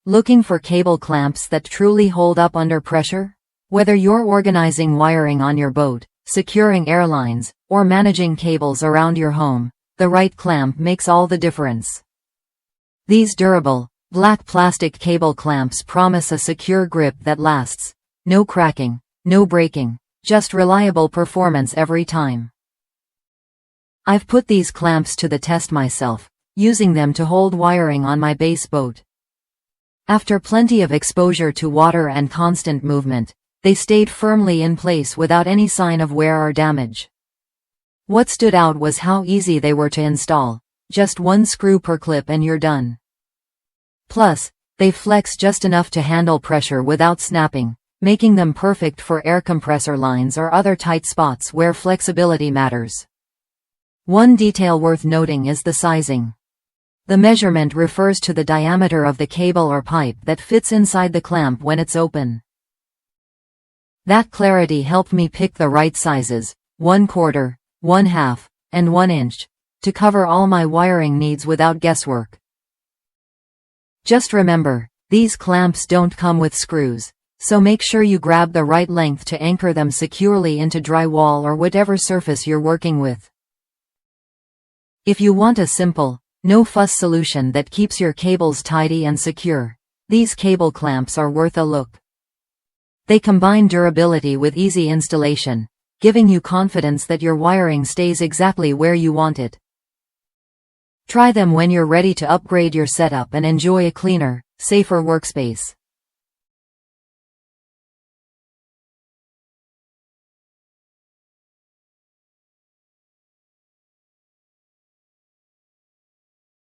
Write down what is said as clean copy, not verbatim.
Looking for cable clamps that truly hold up under pressure? Whether you're organizing wiring on your boat, securing airlines, or managing cables around your home, the right clamp makes all the difference. These durable, black plastic cable clamps promise a secure grip that lasts. No cracking, no breaking, just reliable performance every time. I've put these clamps to the test myself, using them to hold wiring on my base boat. After plenty of exposure to water and constant movement, they stayed firmly in place without any sign of wear or damage. What stood out was how easy they were to install, just one screw per clip and you're done. Plus, they flex just enough to handle pressure without snapping, making them perfect for air compressor lines or other tight spots where flexibility matters. One detail worth noting is the sizing. The measurement refers to the diameter of the cable or pipe that fits inside the clamp when it's open. That clarity helped me pick the right sizes, 1/4, 1/2, and 1 inch, to cover all my wiring needs without guesswork. Just remember, these clamps don't come with screws, so make sure you grab the right length to anchor them securely into drywall or whatever surface you're working with. If you want a simple, no-fuss solution that keeps your cables tidy and secure, these cable clamps are worth a look. They combine durability with easy installation, giving you confidence that your wiring stays exactly where you want it. Try them when you're ready to upgrade your setup and enjoy a cleaner, safer workspace.